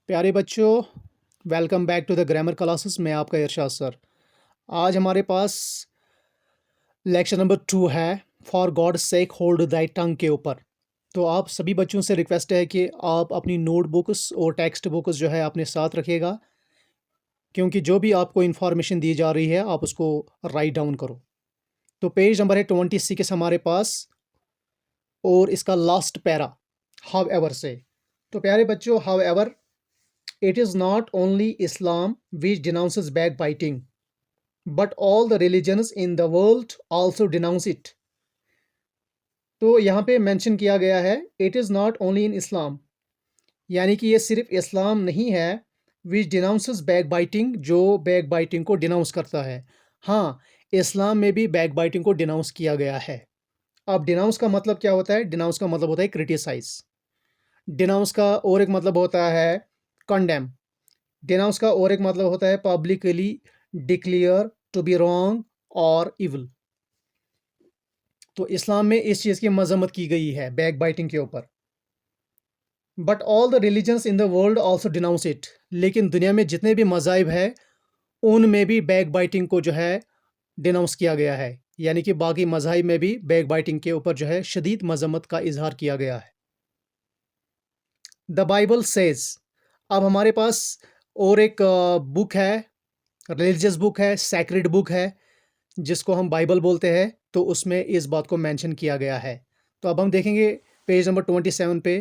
प्यारे बच्चों, welcome back to the grammar classes. मैं आपका इरशाद सर। आज हमारे पास लेक्चर नंबर 2 है, फॉर गॉड सेक होल्ड दाई टंग के ऊपर। तो आप सभी बच्चों से रिक्वेस्ट है कि आप अपनी नोटबुक्स और टेक्स्ट बुक्स जो है अपने साथ रखिएगा, क्योंकि जो भी आपको इन्फॉर्मेशन दी जा रही है आप उसको राइट डाउन करो। तो पेज नंबर है 26 हमारे पास, और इसका लास्ट पैरा हाउ एवर से। तो प्यारे बच्चों, how ever it is not only Islam which denounces backbiting, but all the religions in the world also denounce it. तो यहाँ पे मेंशन किया गया है it is not only in Islam, यानी कि ये सिर्फ इस्लाम नहीं है विच डिनाउंसेस बैकबाइटिंग, जो बैकबाइटिंग को डिनाउंस करता है। हाँ, इस्लाम में भी बैकबाइटिंग को डिनाउंस किया गया है। अब डिनाउंस का मतलब क्या होता है? डिनाउंस का मतलब होता है क्रिटिसाइज। डिनाउंस का और एक मतलब होता है कंडेम। डिनाउंस का और एक मतलब होता है publicly declare to be wrong और इविल। तो इस्लाम में इस चीज़ की मजम्मत की गई है बैक बाइटिंग के ऊपर। But all the religions in the world also denounce it, लेकिन दुनिया में जितने भी मज़ाहिब है उनमें भी बैक बाइटिंग को जो है डिनाउंस किया गया है, यानी कि बाकी मज़ाहिब में भी बैक बाइटिंग के ऊपर जो है शदीद मजम्मत का इजहार किया गया है। द बाइबल सेज, अब हमारे पास और एक बुक है, रिलीजियस बुक है, सैक्रेड बुक है, जिसको हम बाइबल बोलते हैं। तो उसमें इस बात को मेंशन किया गया है। तो अब हम देखेंगे पेज नंबर 27 पे।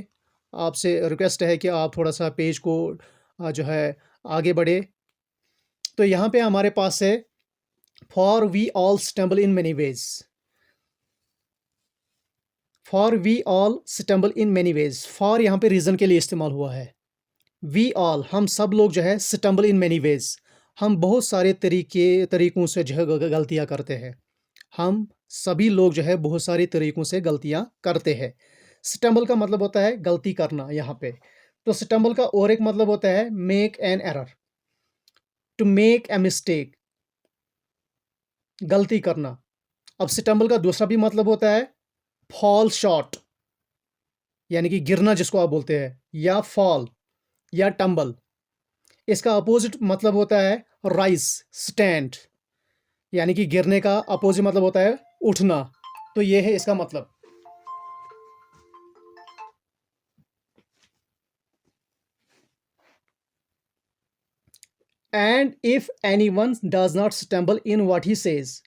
आपसे रिक्वेस्ट है कि आप थोड़ा सा पेज को जो है आगे बढ़े। तो यहाँ पे हमारे पास है for we all stumble in many ways. For we all stumble in many ways, for यहाँ पे रीज़न के लिए इस्तेमाल हुआ है। वी ऑल, हम सब लोग जो है, स्टम्बल इन मैनी वेज, हम बहुत सारे तरीकों से जो है गलतियाँ करते हैं। हम सभी लोग जो है बहुत सारे तरीकों से गलतियाँ करते हैं। स्टम्बल का मतलब होता है गलती करना यहाँ पे। तो स्टम्बल का और एक मतलब होता है make an error, to make a mistake, गलती करना। अब स्टम्बल का दूसरा भी मतलब होता है फॉल शॉर्ट, यानी कि गिरना जिसको आप बोलते हैं, या फॉल या टम्बल। इसका अपोजिट मतलब होता है राइज, स्टैंड, यानी कि गिरने का अपोजिट मतलब होता है उठना। तो ये है इसका मतलब। And if any one does not stumble in what he says,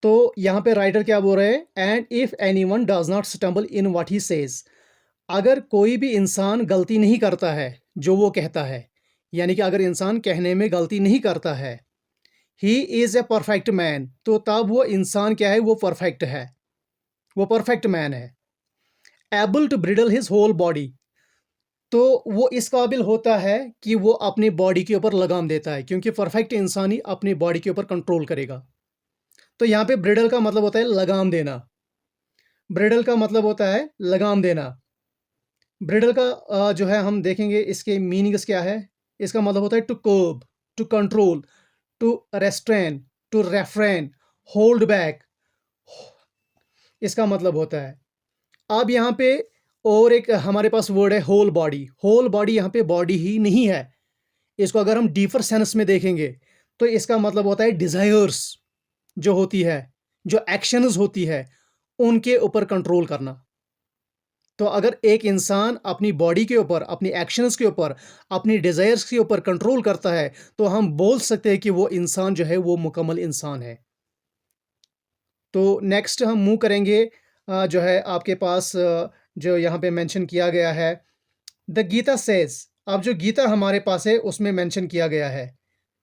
तो यहाँ पे राइटर क्या बोल रहे हैं? And if any one does not stumble in what he says, अगर कोई भी इंसान गलती नहीं करता है जो वो कहता है, यानी कि अगर इंसान कहने में गलती नहीं करता है, he is a perfect man, तो तब वो इंसान क्या है? वो परफेक्ट है, वो परफेक्ट मैन है। Able to bridle his whole body, तो वो इस काबिल होता है कि वो अपनी बॉडी के ऊपर लगाम देता है, क्योंकि परफेक्ट इंसान ही अपनी बॉडी के ऊपर कंट्रोल करेगा। तो यहाँ पे ब्रिडल का मतलब होता है लगाम देना। ब्रिडल का मतलब होता है लगाम देना। ब्रिडल का जो है हम देखेंगे इसके मीनिंग्स क्या है। इसका मतलब होता है to curb, to control, to restrain, to refrain, hold back, इसका मतलब होता है। अब यहाँ पे और एक हमारे पास वर्ड है होल बॉडी। होल बॉडी यहाँ पे बॉडी ही नहीं है। इसको अगर हम डीपर सेंस में देखेंगे तो इसका मतलब होता है डिजायर्स जो होती है, जो एक्शंस होती है, उनके ऊपर कंट्रोल करना। तो अगर एक इंसान अपनी बॉडी के ऊपर, अपनी एक्शंस के ऊपर, अपनी डिजायर्स के ऊपर कंट्रोल करता है, तो हम बोल सकते हैं कि वो इंसान जो है वो मुकम्मल इंसान है। तो नेक्स्ट हम मूव करेंगे जो है आपके पास जो यहाँ पे मेंशन किया गया है, द गीता सेज। अब जो गीता हमारे पास है उसमें मेंशन किया गया है,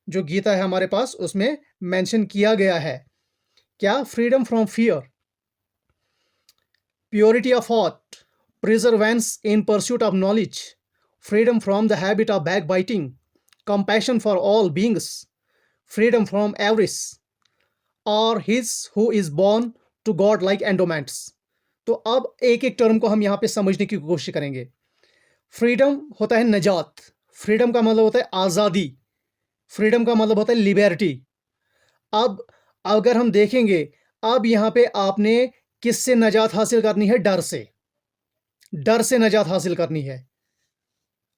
जो गीता है हमारे पास उसमें मेंशन किया गया है क्या? Freedom from fear, purity of thought, perseverance in pursuit of knowledge, freedom from the habit of backbiting, compassion for all beings, freedom from avarice, or his who is born to God like endowments। तो अब एक एक term को हम यहाँ पे समझने की कोशिश करेंगे। फ्रीडम होता है नजात, फ्रीडम का मतलब होता है आज़ादी, फ्रीडम का मतलब होता है लिबर्टी। अब अगर हम देखेंगे, अब यहाँ पे आपने किससे नजात हासिल करनी है? डर से, डर से नजात हासिल करनी है।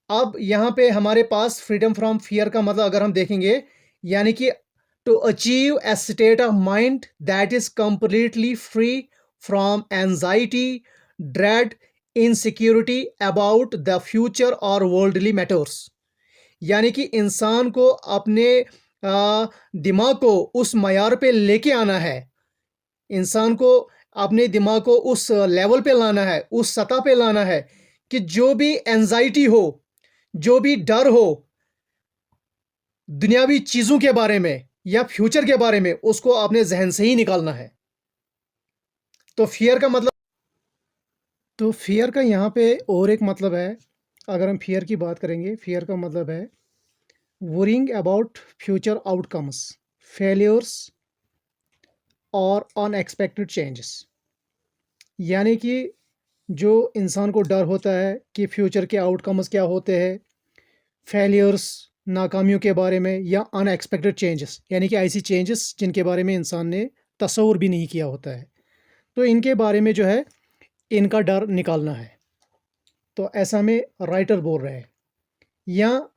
अब यहाँ पे हमारे पास फ्रीडम फ्रॉम फियर का मतलब अगर हम देखेंगे, यानी कि to achieve a state of mind that is completely free from anxiety, dread, insecurity about the future और वर्ल्डली मैटर्स। यानी कि इंसान को अपने दिमाग को उस मयार पे लेके आना है, इंसान को अपने दिमाग को उस लेवल पे लाना है, उस सतह पे लाना है कि जो भी एंजाइटी हो, जो भी डर हो दुनियावी चीज़ों के बारे में या फ्यूचर के बारे में, उसको अपने जहन से ही निकालना है। तो फियर का मतलब, तो फियर का यहाँ पे और एक मतलब है, अगर हम फियर की बात करेंगे, फियर का मतलब है worrying about future outcomes, failures और अनएक्सपेक्टेड चेंजेस। यानी कि जो इंसान को डर होता है कि फ्यूचर के आउटकम्स क्या होते हैं, फेलियर्स, नाकामियों के बारे में, या अनएक्सपेक्टेड चेंजेस, यानी कि ऐसी चेंजेस जिनके बारे में इंसान ने तस्वुर भी नहीं किया होता है, तो इनके बारे में जो है इनका डर निकालना है। तो ऐसा में राइटर बोल रहे हैं, या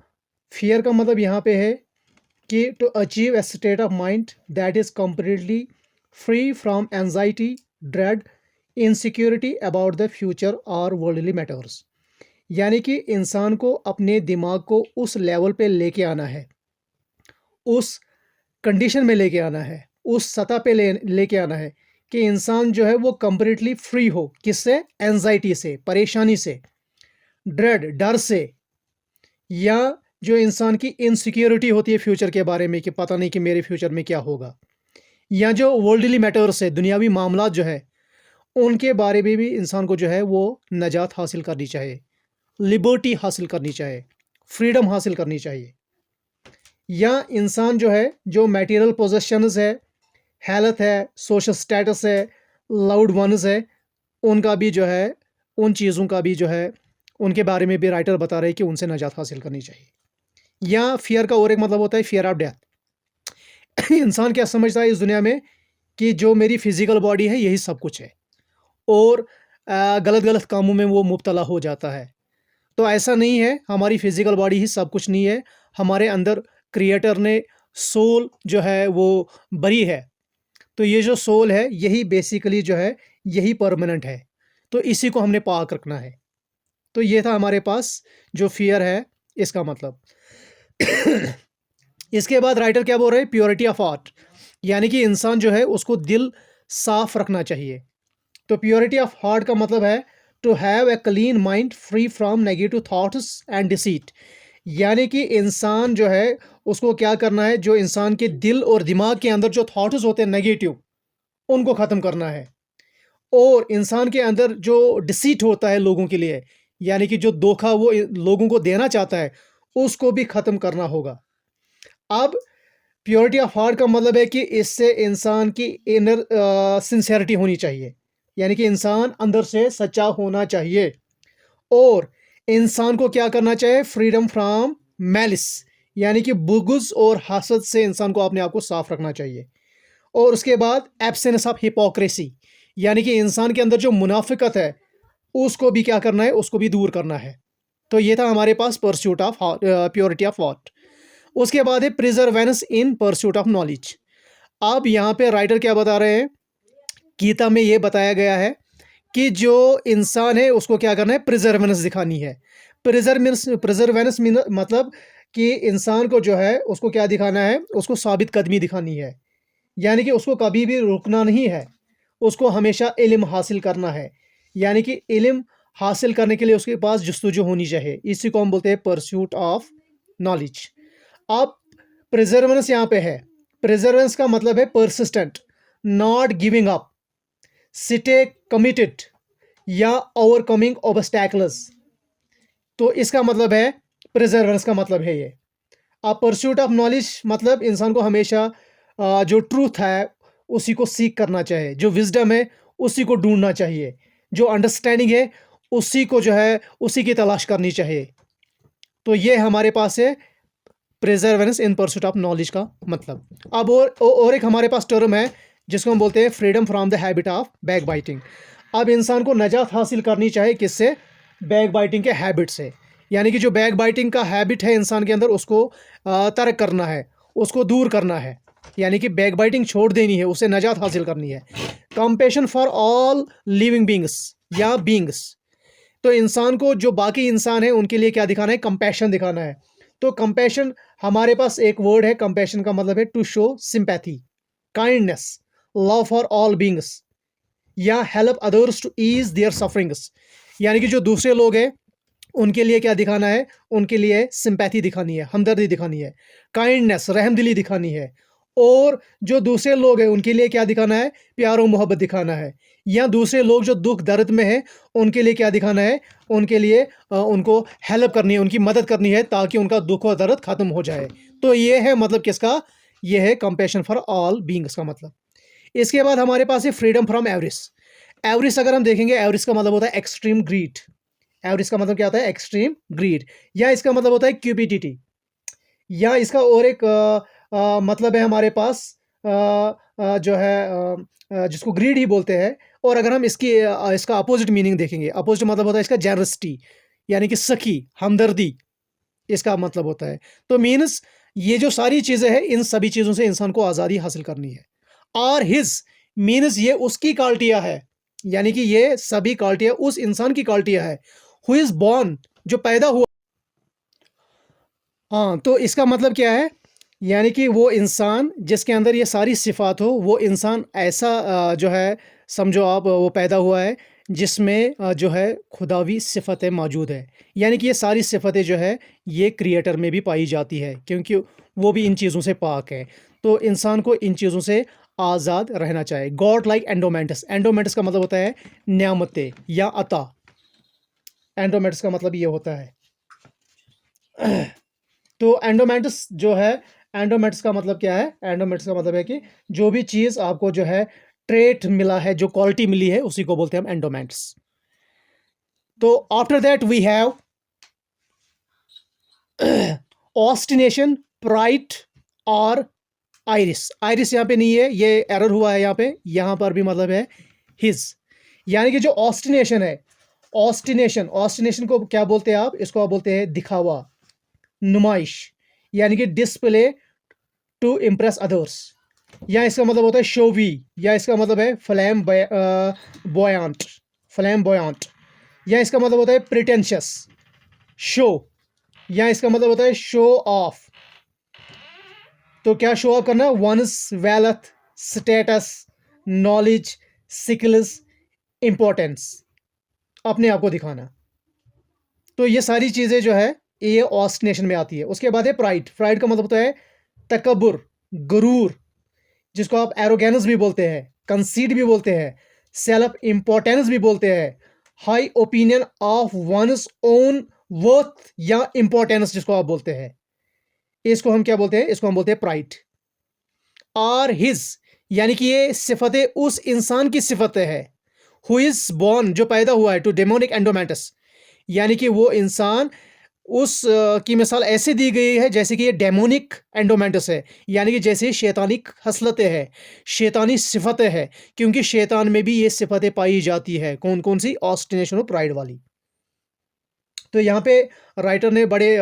फियर का मतलब यहाँ पे है कि to achieve a state of mind that is completely free from anxiety, dread, insecurity about the future और वर्ल्डली मैटर्स। यानी कि इंसान को अपने दिमाग को उस लेवल पे लेके आना है, उस कंडीशन में लेके आना है, उस सतह पे लेके आना है कि इंसान जो है वो कंप्लीटली फ्री हो, किससे? एंजाइटी से, परेशानी से, ड्रेड, डर से, या जो इंसान की इनसिक्योरिटी होती है फ्यूचर के बारे में कि पता नहीं कि मेरे फ्यूचर में क्या होगा, या जो वर्ल्डली मैटर्स है, दुनियावी मामलात जो है उनके बारे में भी इंसान को जो है वो नजात हासिल करनी चाहिए, लिबर्टी हासिल करनी चाहिए, फ्रीडम हासिल करनी चाहिए। या इंसान जो है, जो मटेरियल पोजेशंस है, हेल्थ है, सोशल स्टेटस है, लाउड वंस है, उनका भी जो है, उन चीज़ों का भी जो है उनके बारे में भी राइटर बता रहे हैं कि उनसे नजात हासिल करनी चाहिए। या फियर का और एक मतलब होता है फियर ऑफ डेथ। इंसान क्या समझता है इस दुनिया में कि जो मेरी फिजिकल बॉडी है यही सब कुछ है, और गलत गलत कामों में वो मुब्तला हो जाता है। तो ऐसा नहीं है, हमारी फिजिकल बॉडी ही सब कुछ नहीं है, हमारे अंदर क्रिएटर ने सोल जो है वो बरी है। तो ये जो सोल है यही बेसिकली जो है यही परमानेंट है, तो इसी को हमने पाक रखना है। तो ये था हमारे पास जो फियर है इसका मतलब। इसके बाद राइटर क्या बोल रहे हैं? प्योरिटी ऑफ हार्ट, यानी कि इंसान जो है उसको दिल साफ रखना चाहिए। तो प्योरिटी ऑफ हार्ट का मतलब है to have a clean mind free from negative thoughts and deceit. यानी कि इंसान जो है उसको क्या करना है, जो इंसान के दिल और दिमाग के अंदर जो थॉट्स होते हैं नेगेटिव, उनको ख़त्म करना है। और इंसान के अंदर जो डिसीट होता है लोगों के लिए, यानी कि जो धोखा वो लोगों को देना चाहता है, उसको भी ख़त्म करना होगा। अब प्योरिटी ऑफ हार्ट का मतलब है कि इससे इंसान की इनर सिंसेरिटी होनी चाहिए, यानी कि इंसान अंदर से सच्चा होना चाहिए। और इंसान को क्या करना चाहिए? फ्रीडम फ्रॉम मैलिस, यानी कि बुग़्ज़ और हसद से इंसान को अपने आप को साफ रखना चाहिए। और उसके बाद एब्सेंस ऑफ हिपोक्रेसी, यानी कि इंसान के अंदर जो मुनाफिकत है उसको भी क्या करना है? उसको भी दूर करना है। तो ये था हमारे पास pursuit of purity of heart. उसके बाद है perseverance in pursuit of knowledge. अब यहाँ पे राइटर क्या बता रहे हैं? गीता में ये बताया गया है कि जो इंसान है उसको क्या करना है? प्रिजर्वेंस दिखानी है। प्रिजर्वेंस मतलब कि इंसान को जो है उसको क्या दिखाना है? उसको साबित कदमी दिखानी है, यानी कि उसको कभी भी रुकना नहीं है, उसको हमेशा इल्म हासिल करना है। यानी कि इल्म हासिल करने के लिए उसके पास जस्तुजू होनी चाहिए, इसी को हम बोलते हैं परस्यूट ऑफ नॉलेज। अब प्रिजर्वेंस यहाँ पे है, प्रिजर्वेंस का मतलब है persistent, not giving up, stay committed, या ओवरकमिंग ऑब्स्टैकल्स। तो इसका मतलब है, प्रिजर्वेंस का मतलब है ये। अब परस्यूट ऑफ नॉलेज मतलब इंसान को हमेशा जो ट्रूथ है उसी को सीख करना चाहिए, जो विजडम है उसी को ढूंढना चाहिए, जो अंडरस्टैंडिंग है उसी को जो है उसी की तलाश करनी चाहिए। तो ये हमारे पास है perseverance in pursuit of knowledge का मतलब। अब और एक हमारे पास टर्म है जिसको हम बोलते हैं freedom from the habit of back biting. अब इंसान को नजात हासिल करनी चाहिए किससे? बैक बाइटिंग के हैबिट से। यानी कि जो बैक बाइटिंग का हैबिट है इंसान के अंदर, उसको तर्क करना है, उसको दूर करना है, यानी कि बैक बाइटिंग छोड़ देनी है, उसे नजात हासिल करनी है। Compassion for all living beings या बींग्स, तो इंसान को, जो बाकी इंसान है उनके लिए क्या दिखाना है? कंपैशन दिखाना है। तो कंपैशन, हमारे पास एक वर्ड है कंपैशन का मतलब है to show sympathy, kindness, love for all beings, या help others to ease their sufferings, यानी कि जो दूसरे लोग हैं उनके लिए क्या दिखाना है? उनके लिए सिंपैथी दिखानी है, हमदर्दी दिखानी है, काइंडनेस, रहमदिली दिखानी है। और जो दूसरे लोग हैं उनके लिए क्या दिखाना है? प्यार और मोहब्बत दिखाना है। या दूसरे लोग जो दुख दर्द में हैं उनके लिए क्या दिखाना है? उनके लिए उनको हेल्प करनी है, उनकी मदद करनी है, ताकि उनका दुख और दर्द खत्म हो जाए। तो ये है मतलब किसका? ये है कंपैशन फॉर ऑल बींग्स का मतलब। इसके बाद हमारे पास है फ्रीडम फ्रॉम एवरिस। एवरिस अगर हम देखेंगे, एवरिस का मतलब होता है एक्सट्रीम ग्रीड। एवरिस का मतलब क्या होता है? Extreme greed. या इसका मतलब होता है क्यूपिडिटी। या इसका और एक मतलब है हमारे पास, जो है जिसको ग्रीड ही बोलते हैं। और अगर हम इसका अपोजिट मीनिंग देखेंगे, अपोजिट मतलब होता है इसका जेनरसिटी, यानी कि सखी, हमदर्दी, इसका मतलब होता है। तो मीन्स ये जो सारी चीज़ें हैं, इन सभी चीज़ों से इंसान को आज़ादी हासिल करनी है। और हिज मीन्स ये उसकी क्वालिटियाँ है, यानी कि ये सभी क्वालिटियाँ उस इंसान की क्वालिटियाँ है। हु इज़ बॉर्न, जो पैदा हुआ। हाँ, तो इसका मतलब क्या है? यानी कि वो इंसान जिसके अंदर ये सारी सिफ़ात हो, वो इंसान ऐसा जो है, समझो आप, वो पैदा हुआ है जिसमें जो है खुदावी सिफ़तें मौजूद है। यानी कि ये सारी सिफ़तें जो है ये क्रिएटर में भी पाई जाती है, क्योंकि वो भी इन चीज़ों से पाक है। तो इंसान को इन चीज़ों से आज़ाद रहना चाहिए। गॉड लाइक एंडोमेंटस, एंडोमेंटस का मतलब होता है नेमतें या अता। एंडोमेंटस का मतलब ये होता है। तो एंडोमेंट्स जो है, एंडोमेंट्स का मतलब क्या है? एंडोमेंट्स का मतलब है कि जो भी चीज़ आपको जो है ट्रेट मिला है, जो क्वालिटी मिली है, उसी को बोलते हैं हम एंडोमेंट्स। तो after that we have ostentation, pride और आइरिस। आइरिस यहाँ पे नहीं है, ये एरर हुआ है यहाँ पे। यहाँ पर भी मतलब है हिज, यानी कि जो ऑस्टिनेशन है, ऑस्टिनेशन, ऑस्टिनेशन को क्या बोलते हैं आप? इसको आप बोलते हैं दिखावा, नुमाइश, यानी कि डिस्प्ले टू इम्प्रेस अदर्स। या इसका मतलब होता है शोवी, या इसका मतलब है फ्लैम बॉयांट, फ्लैम बॉयांट। या इसका मतलब होता है प्रिटेंशियस, शो। या इसका मतलब होता है शो ऑफ। तो क्या शो ऑफ करना? One's wealth, status, knowledge, skills, importance, अपने आप को दिखाना। तो ये सारी चीज़ें जो है ये ऑस्टिनेशन में आती है। उसके बाद है प्राइड। प्राइड का मतलब होता है तकब्बुर, गुरूर, जिसको आप एरोगेंस भी बोलते हैं, कंसीड भी बोलते हैं, सेल्फ इंपॉर्टेंस भी बोलते हैं, high opinion of one's own worth या इंपॉर्टेंस जिसको आप बोलते हैं, इसको हम क्या बोलते हैं? इसको हम बोलते हैं प्राइड। और हिज, यानी कि ये सिफतें उस इंसान की सिफतें हैं, हु इज बॉर्न, जो पैदा हुआ है, टू डेमोनिक एंडोमेंटस, यानी कि वो इंसान उस की मिसाल ऐसे दी गई है जैसे कि ये डेमोनिक एंडोमेंटस है, यानी कि जैसे शैतानी हसलतें हैं, शैतानी सिफतें हैं, क्योंकि शैतान में भी ये सिफतें पाई जाती है। कौन कौन सी? ऑस्टिनेशन और प्राइड वाली। तो यहाँ पे राइटर ने बड़े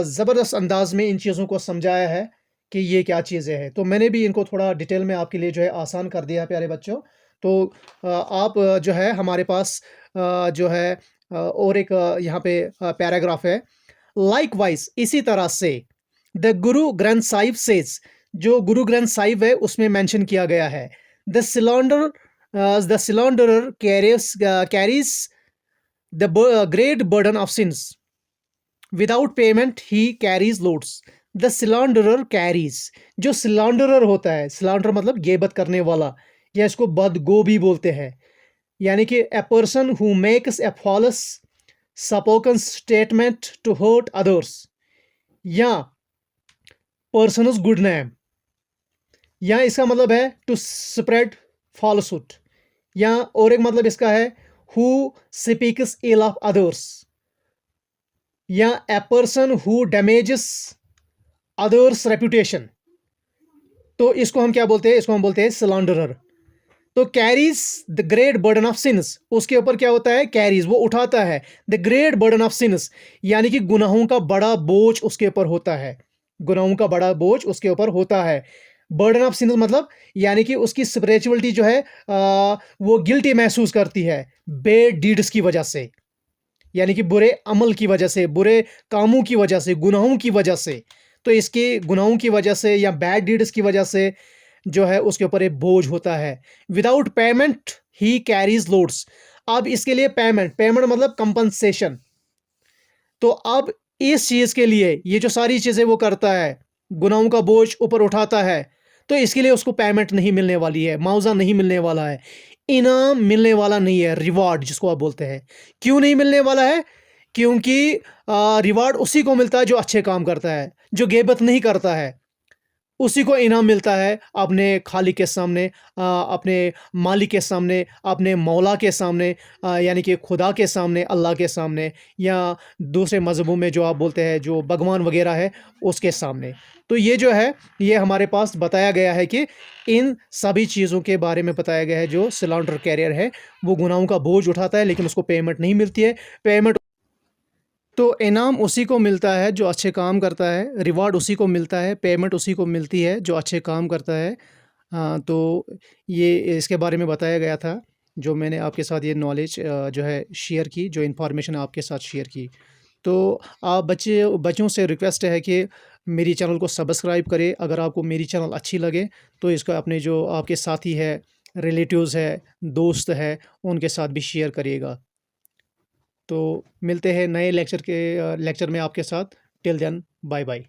ज़बरदस्त अंदाज में इन चीज़ों को समझाया है कि ये क्या चीज़ें हैं। तो मैंने भी इनको थोड़ा डिटेल में आपके लिए जो है आसान कर दिया है प्यारे बच्चों। तो आप जो है हमारे पास जो है और एक यहाँ पे पैराग्राफ है। लाइकवाइज, इसी तरह से, द गुरु ग्रंथ साहिब सेज, जो गुरु ग्रंथ साहिब है उसमें मेंशन किया गया है, the slanderer carries the great burden of sins, without payment he carries loads. The slanderer carries, जो सिलेंडरर होता है, सिलेंडर मतलब गेबत करने वाला, या इसको बदगो भी बोलते हैं, यानी कि a person who makes a false spoken statement to hurt others, या पर्सनस गुड नेम, या इसका मतलब है टू स्प्रेड फॉल्सहुड, या और एक मतलब इसका है who speaks ill of others, या a person who damages others reputation. तो इसको हम क्या बोलते हैं? इसको हम बोलते हैं स्लैंडरर। तो carries the great burden of since, उसके ऊपर क्या होता है, कैरीज, वो उठाता है the great burden of since, यानी कि गुनाहों का बड़ा बोझ उसके ऊपर होता है, गुनाहों का बड़ा बोझ उसके ऊपर होता है। बर्डन ऑफ सिंस मतलब यानी कि उसकी स्पिरिचुअलिटी जो है वो गिल्टी महसूस करती है बेड डीड्स की वजह से, यानी कि बुरे अमल की वजह से, बुरे कामों की वजह से, गुनाहों की वजह से। तो इसके गुनाहों की वजह से या बैड डीड्स की वजह से जो है उसके ऊपर एक बोझ होता है। Without payment he carries loads. अब इसके लिए पेमेंट, पेमेंट मतलब कंपनसेशन। तो अब इस चीज के लिए ये जो सारी चीजें वो करता है, गुनाहों का बोझ ऊपर उठाता है, तो इसके लिए उसको पेमेंट नहीं मिलने वाली है, मुआवजा नहीं मिलने वाला है, इनाम मिलने वाला नहीं है, रिवार्ड जिसको आप बोलते हैं। क्यों नहीं मिलने वाला है? क्योंकि रिवार्ड उसी को मिलता है जो अच्छे काम करता है, जो गैबत नहीं करता है, उसी को इनाम मिलता है अपने खालिक के सामने, अपने मालिक के सामने, अपने मौला के सामने, यानी कि खुदा के सामने, अल्लाह के सामने, या दूसरे मज़हबों में जो आप बोलते हैं जो भगवान वगैरह है उसके सामने। तो ये जो है ये हमारे पास बताया गया है कि इन सभी चीज़ों के बारे में बताया गया है। जो सिलेंडर कैरियर है वो गुनाहों का बोझ उठाता है लेकिन उसको पेमेंट नहीं मिलती है। पेमेंट तो इनाम उसी को मिलता है जो अच्छे काम करता है, रिवार्ड उसी को मिलता है, पेमेंट उसी को मिलती है जो अच्छे काम करता है। तो ये इसके बारे में बताया गया था, जो मैंने आपके साथ ये नॉलेज जो है शेयर की, जो इन्फॉर्मेशन आपके साथ शेयर की। तो आप बच्चों से रिक्वेस्ट है कि मेरी चैनल को सब्सक्राइब करें। अगर आपको मेरी चैनल अच्छी लगे तो इसको अपने जो आपके साथी है, रिलेटिव्स है, दोस्त है, उनके साथ भी शेयर करिएगा। तो मिलते हैं नए लेक्चर में आपके साथ। Till then bye bye.